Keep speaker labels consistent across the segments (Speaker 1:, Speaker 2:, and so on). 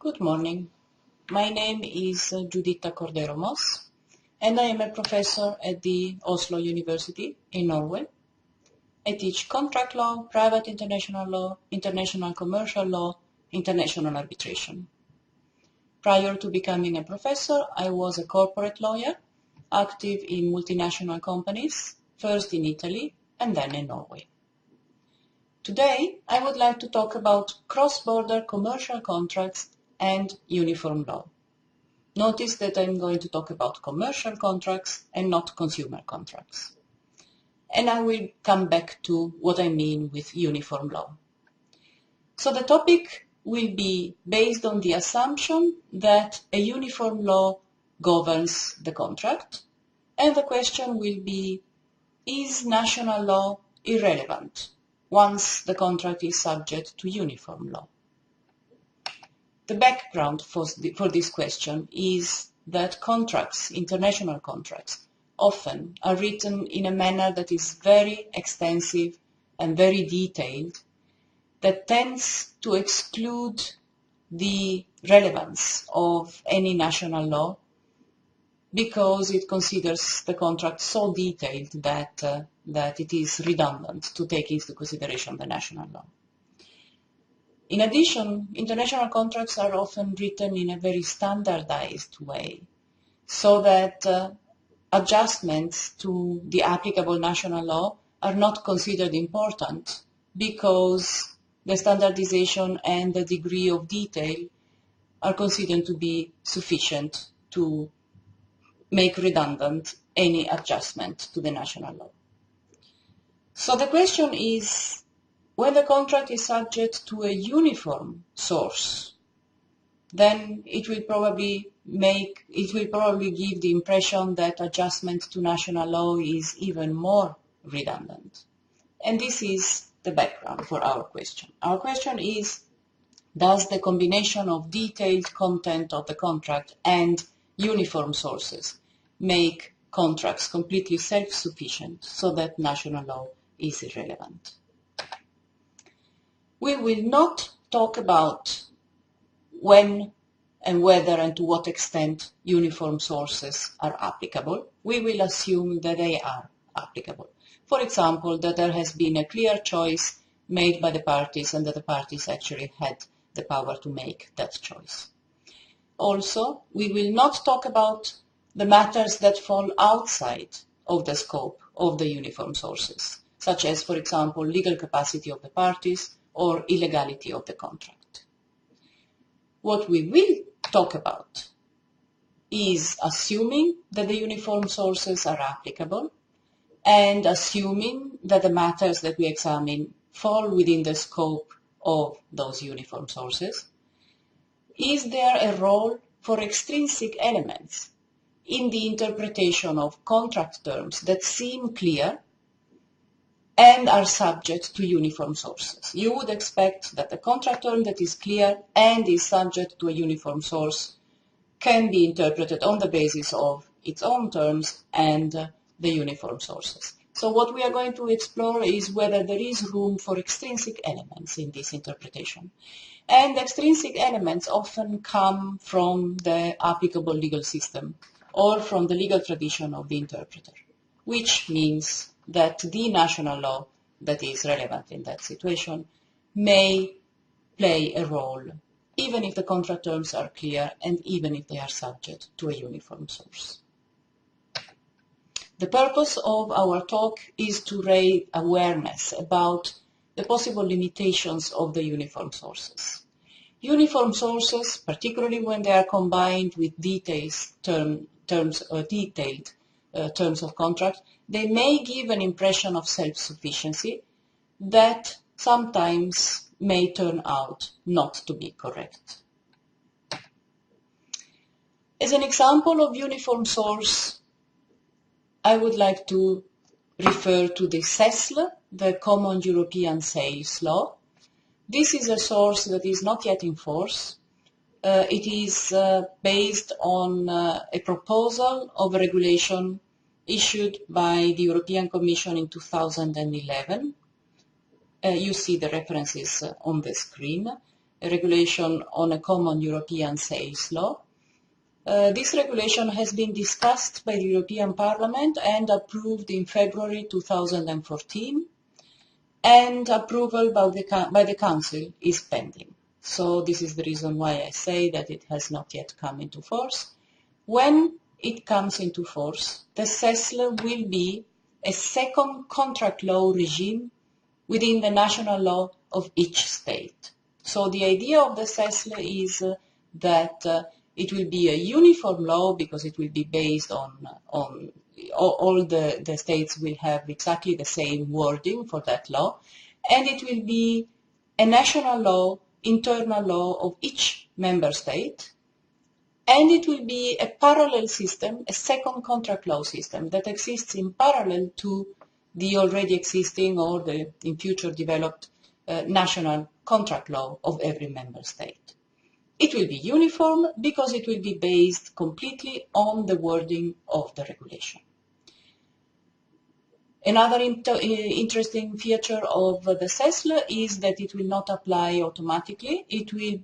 Speaker 1: Good morning. My name is Cordero-Moss, and I am a professor at the Oslo University in Norway. I teach contract law, private international law, international commercial law, international arbitration. Prior to becoming a professor, I was a corporate lawyer, active in multinational companies, first in Italy and then in Norway. Today, I would like to talk about cross-border commercial contracts and uniform law. Notice that I'm going to talk about commercial contracts and not consumer contracts. And I will come back to what I mean with uniform law. So the topic will be based on the assumption that a uniform law governs the contract, and the question will be, is national law irrelevant once the contract is subject to uniform law? The background for this question is that contracts, international contracts, often are written in a manner that is very extensive and very detailed, that tends to exclude the relevance of any national law because it considers the contract so detailed that it is redundant to take into consideration the national law. In addition, international contracts are often written in a very standardized way, so that adjustments to the applicable national law are not considered important because the standardization and the degree of detail are considered to be sufficient to make redundant any adjustment to the national law. So the question is, when the contract is subject to a uniform source, then it will probably give the impression that adjustment to national law is even more redundant. And this is the background for our question. Our question is, does the combination of detailed content of the contract and uniform sources make contracts completely self-sufficient so that national law is irrelevant? We will not talk about when and whether and to what extent uniform sources are applicable. We will assume that they are applicable. For example, that there has been a clear choice made by the parties and that the parties actually had the power to make that choice. Also, we will not talk about the matters that fall outside of the scope of the uniform sources, such as, for example, legal capacity of the parties or illegality of the contract. What we will talk about is assuming that the uniform sources are applicable and assuming that the matters that we examine fall within the scope of those uniform sources. Is there a role for extrinsic elements in the interpretation of contract terms that seem clear and are subject to uniform sources? You would expect that a contract term that is clear and is subject to a uniform source can be interpreted on the basis of its own terms and the uniform sources. So what we are going to explore is whether there is room for extrinsic elements in this interpretation. And extrinsic elements often come from the applicable legal system or from the legal tradition of the interpreter, which means that the national law that is relevant in that situation may play a role, even if the contract terms are clear and even if they are subject to a uniform source. The purpose of our talk is to raise awareness about the possible limitations of the uniform sources. Uniform sources, particularly when they are combined with detailed terms of contract, they may give an impression of self-sufficiency that sometimes may turn out not to be correct. As an example of uniform source, I would like to refer to the CESL, the Common European Sales Law. This is a source that is not yet in force. It is based on a proposal of a regulation issued by the European Commission in 2011. You see the references on the screen. a regulation on a common European sales law. This regulation has been discussed by the European Parliament and approved in February 2014, and approval by the Council is pending. So this is the reason why I say that it has not yet come into force. When it comes into force, the CESL will be a second contract law regime within the national law of each state. So the idea of the CESL is that it will be a uniform law because it will be based on all the states will have exactly the same wording for that law, and it will be a national law, internal law of each member state, and it will be a parallel system, a second contract law system that exists in parallel to the already existing or the in future developed national contract law of every member state. It will be uniform because it will be based completely on the wording of the regulation. Another interesting feature of the CESL is that it will not apply automatically. It will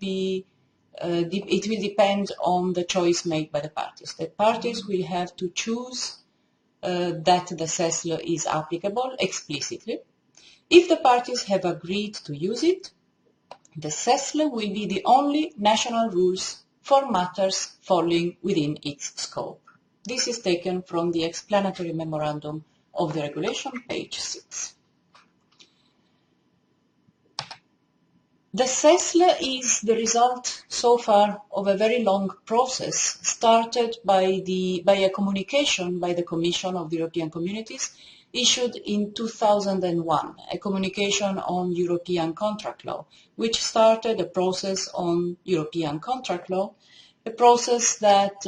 Speaker 1: depend on the choice made by the parties. The parties will have to choose that the CESL is applicable explicitly. If the parties have agreed to use it, the CESL will be the only national rules for matters falling within its scope. This is taken from the explanatory memorandum of the regulation, page 6. The CESL is the result so far of a very long process started by a communication by the Commission of the European Communities issued in 2001, a communication on European contract law, which started a process on European contract law, a process that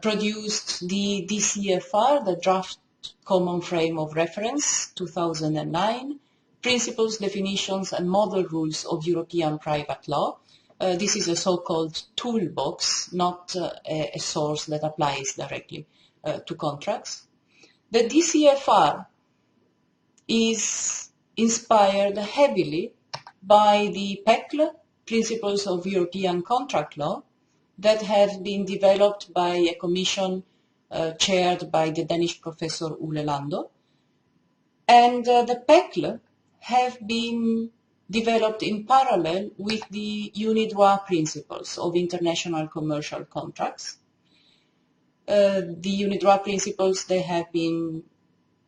Speaker 1: produced the DCFR, the Draft Common Frame of Reference, 2009, Principles, Definitions and Model Rules of European Private Law. This is a so-called toolbox, not a source that applies directly to contracts. The DCFR is inspired heavily by the PECL, Principles of European Contract Law, that have been developed by a commission chaired by the Danish professor Ole Lando. And the PECL have been developed in parallel with the UNIDROIT principles of international commercial contracts. The UNIDROIT principles, they have been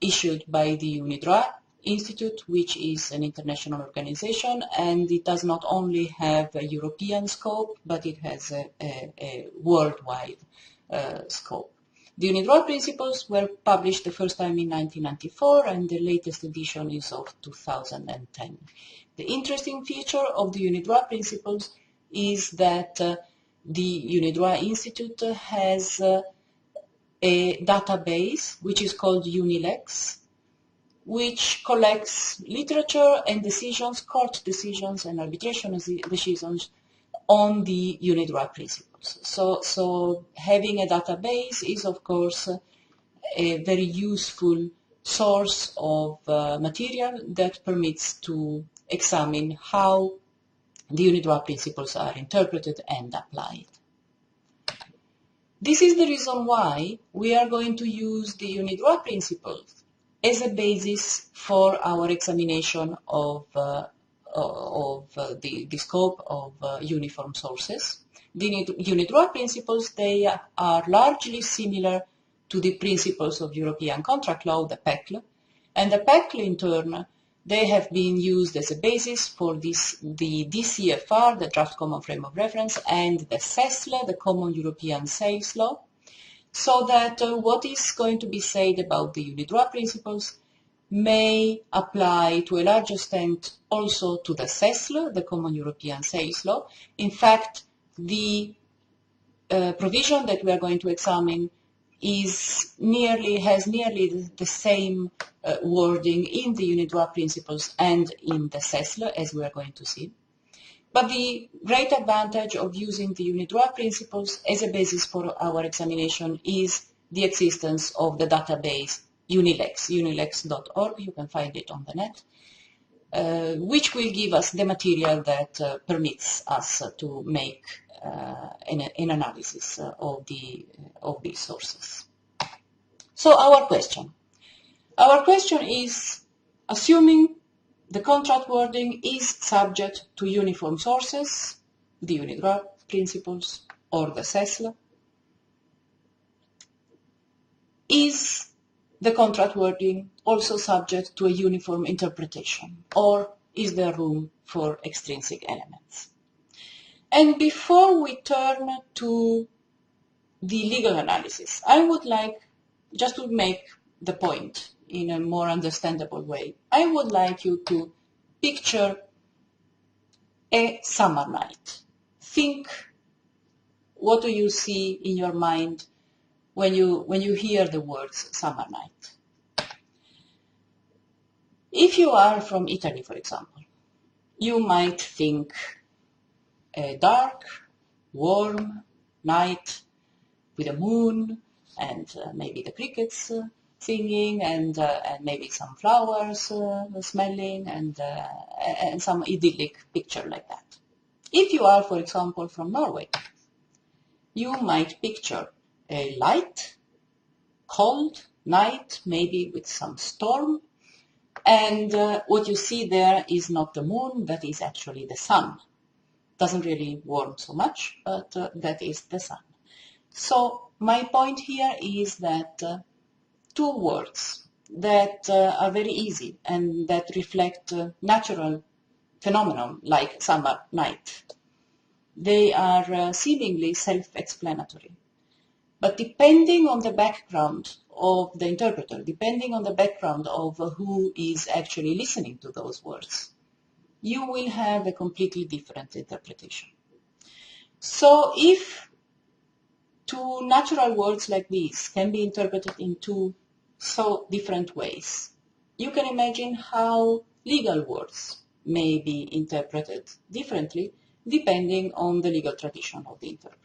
Speaker 1: issued by the UNIDROIT Institute, which is an international organization, and it does not only have a European scope, but it has a worldwide scope. The UNIDROIT principles were published the first time in 1994, and the latest edition is of 2010. The interesting feature of the UNIDROIT principles is that the UNIDROIT Institute has a database which is called UNILEX, which collects literature and decisions, court decisions and arbitration decisions on the UNIDROIT principles. So having a database is, of course, a very useful source of material that permits to examine how the UNIDROIT principles are interpreted and applied. This is the reason why we are going to use the UNIDROIT principles as a basis for our examination of the scope of uniform sources. The UNIDROIT principles, they are largely similar to the principles of European contract law, the PECL, and the PECL in turn, they have been used as a basis for the DCFR, the Draft Common Frame of Reference, and the CESL, the Common European Sales Law, so that what is going to be said about the UNIDROIT principles may apply to a large extent also to the CESL, the Common European Sales Law. In fact, the provision that we are going to examine has nearly the same wording in the UNIDROIT principles and in the CESL, as we are going to see. But the great advantage of using the UNIDROIT principles as a basis for our examination is the existence of the database UNILEX, unilex.org. You can find it on the net. which will give us the material that permits us to make an analysis of these sources. So our question is, assuming the contract wording is subject to uniform sources, the UNIDROIT principles or the CESL, is the contract wording also subject to a uniform interpretation, or is there room for extrinsic elements? And before we turn to the legal analysis, I would like, just to make the point in a more understandable way, I would like you to picture a summer night. Think, what do you see in your mind when you hear the words summer night? If you are from Italy, for example, you might think a dark, warm night with a moon and maybe the crickets singing and maybe some flowers smelling and some idyllic picture like that. If you are, for example, from Norway, you might picture a light, cold night, maybe with some storm, and what you see there is not the moon, that is actually the sun. Doesn't really warm so much, but that is the sun. So my point here is that two words that are very easy and that reflect natural phenomenon like summer night, they are seemingly self-explanatory. But depending on the background of the interpreter, depending on the background of who is actually listening to those words, you will have a completely different interpretation. So if two natural words like these can be interpreted in two so different ways, you can imagine how legal words may be interpreted differently depending on the legal tradition of the interpreter.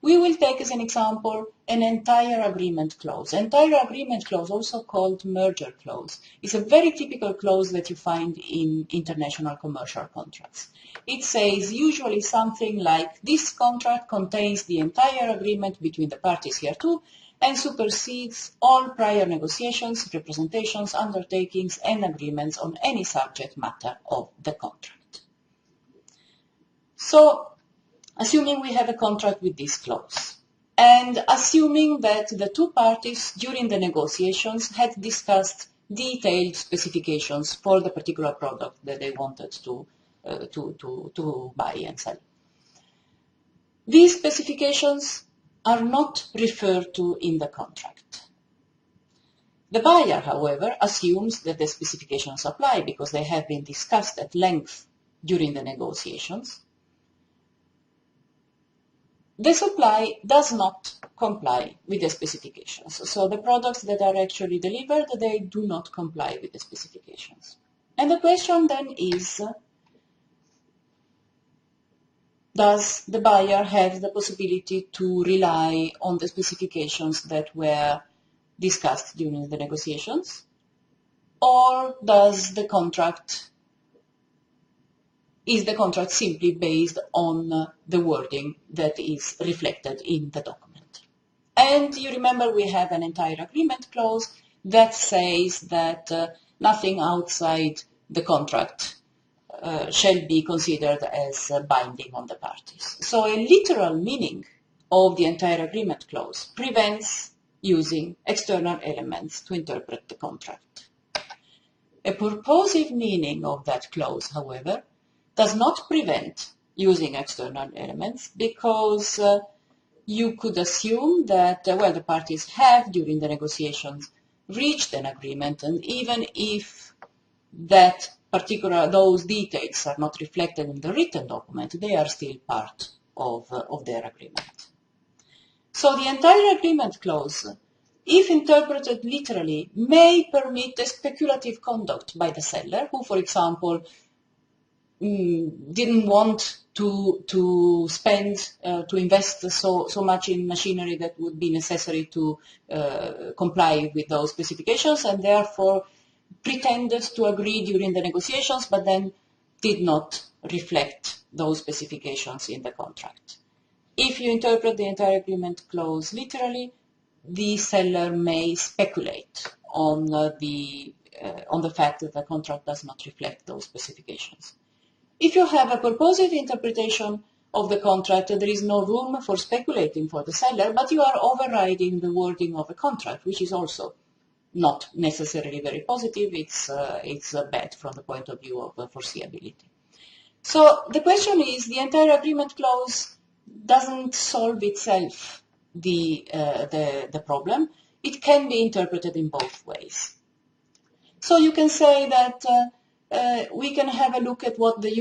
Speaker 1: We will take as an example an entire agreement clause. Entire agreement clause, also called merger clause, is a very typical clause that you find in international commercial contracts. It says usually something like, this contract contains the entire agreement between the parties hereto and supersedes all prior negotiations, representations, undertakings, and agreements on any subject matter of the contract. So, assuming we have a contract with this clause, and assuming that the two parties during the negotiations had discussed detailed specifications for the particular product that they wanted to buy and sell. These specifications are not referred to in the contract. The buyer, however, assumes that the specifications apply because they have been discussed at length during the negotiations. The supply does not comply with the specifications. So the products that are actually delivered, they do not comply with the specifications. And the question then is, does the buyer have the possibility to rely on the specifications that were discussed during the negotiations? Or is the contract simply based on the wording that is reflected in the document? And you remember we have an entire agreement clause that says that nothing outside the contract shall be considered as binding on the parties. So a literal meaning of the entire agreement clause prevents using external elements to interpret the contract. A purposive meaning of that clause, however, does not prevent using external elements because you could assume that, the parties have, during the negotiations, reached an agreement, and even if those details are not reflected in the written document, they are still part of their agreement. So the entire agreement clause, if interpreted literally, may permit a speculative conduct by the seller, who, for example, didn't want to spend, to invest so much in machinery that would be necessary to comply with those specifications, and therefore pretended to agree during the negotiations, but then did not reflect those specifications in the contract. If you interpret the entire agreement clause literally, the seller may speculate on the fact that the contract does not reflect those specifications. If you have a purposive interpretation of the contract, there is no room for speculating for the seller, but you are overriding the wording of a contract, which is also not necessarily very positive. It's bad from the point of view of foreseeability. So the question is, the entire agreement clause doesn't solve itself the problem. It can be interpreted in both ways. So you can say that we can have a look at what the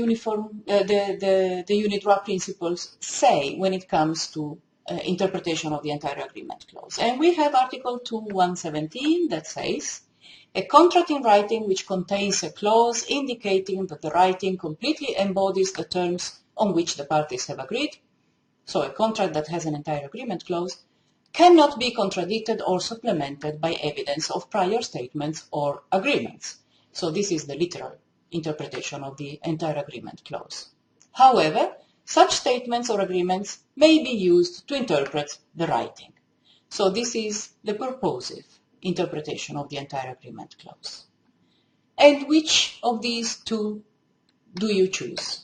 Speaker 1: UNIDROIT principles say when it comes to interpretation of the entire agreement clause. And we have Article 2.117 that says, a contract in writing which contains a clause indicating that the writing completely embodies the terms on which the parties have agreed, so a contract that has an entire agreement clause, cannot be contradicted or supplemented by evidence of prior statements or agreements. So this is the literal interpretation of the entire agreement clause. However, such statements or agreements may be used to interpret the writing. So this is the purposive interpretation of the entire agreement clause. And which of these two do you choose?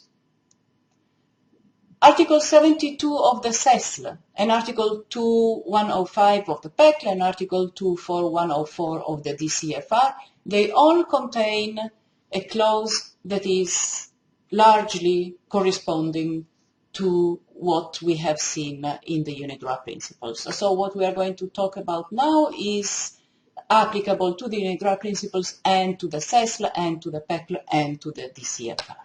Speaker 1: Article 72 of the CESL and Article 2105 of the PECL and Article 24104 of the DCFR, they all contain a clause that is largely corresponding to what we have seen in the UNIDROIT principles. So what we are going to talk about now is applicable to the UNIDROIT principles and to the CESL and to the PECL and to the DCFR.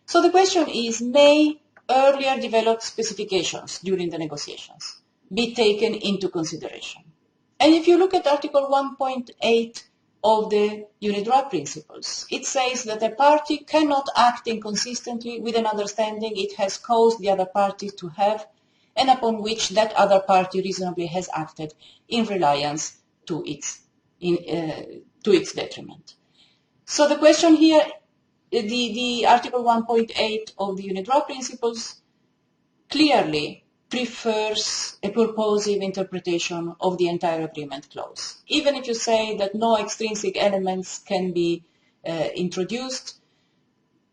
Speaker 1: So the question is, may earlier developed specifications during the negotiations be taken into consideration? And if you look at Article 1.8 of the UNIDROIT principles, it says that a party cannot act inconsistently with an understanding it has caused the other party to have and upon which that other party reasonably has acted in reliance to its detriment. So the question here, the Article 1.8 of the UNIDROIT principles clearly prefers a purposive interpretation of the entire agreement clause. Even if you say that no extrinsic elements can be introduced,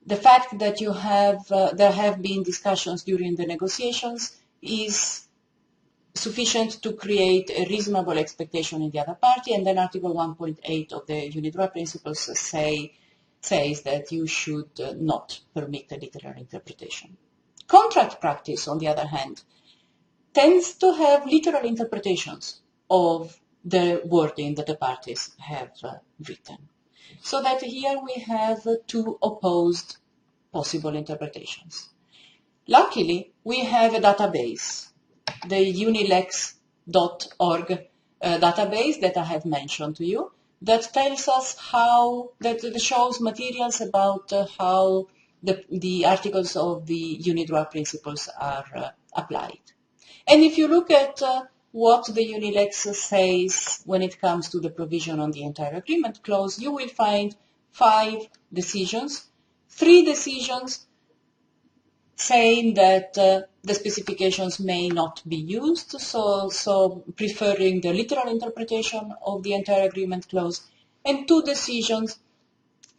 Speaker 1: the fact that you have there have been discussions during the negotiations is sufficient to create a reasonable expectation in the other party, and then Article 1.8 of the UNIDROIT principles says that you should not permit a literal interpretation. Contract practice, on the other hand, tends to have literal interpretations of the wording that the parties have written. So that here we have two opposed possible interpretations. Luckily, we have a database, the unilex.org database that I have mentioned to you, that tells us that shows materials about how the articles of the UNIDROIT principles are applied. And if you look at what the UNILEX says when it comes to the provision on the entire agreement clause, you will find 5 decisions, 3 decisions saying that the specifications may not be used, so preferring the literal interpretation of the entire agreement clause, and 2 decisions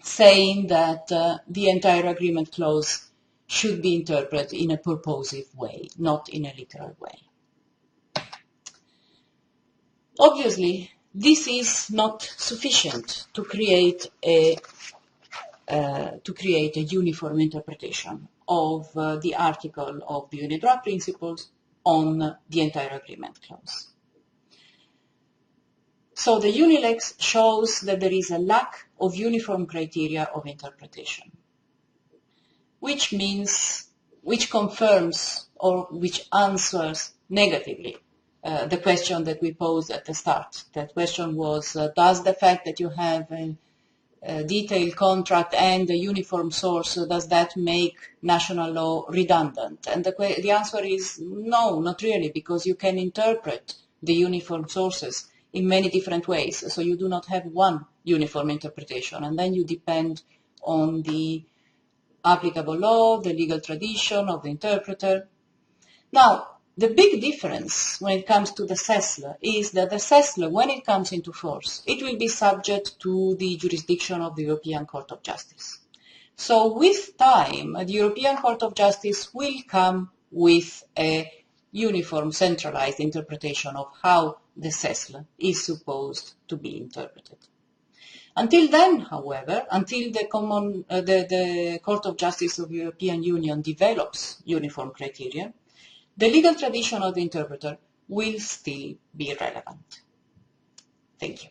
Speaker 1: saying that the entire agreement clause should be interpreted in a purposive way, not in a literal way. Obviously, this is not sufficient to create a uniform interpretation of the article of the UNIDROIT principles on the entire agreement clause. So the UNILEX shows that there is a lack of uniform criteria of interpretation, which confirms or which answers negatively the question that we posed at the start. That question was, does the fact that you have a detailed contract and a uniform source, does that make national law redundant? And the answer is no, not really, because you can interpret the uniform sources in many different ways. So you do not have one uniform interpretation, and then you depend on the applicable law, the legal tradition of the interpreter. Now, the big difference when it comes to the CESL is that the CESL, when it comes into force, it will be subject to the jurisdiction of the European Court of Justice. So with time, the European Court of Justice will come with a uniform, centralized interpretation of how the CESL is supposed to be interpreted. Until then, however, until the Court of Justice of the European Union develops uniform criteria, the legal tradition of the interpreter will still be relevant. Thank you.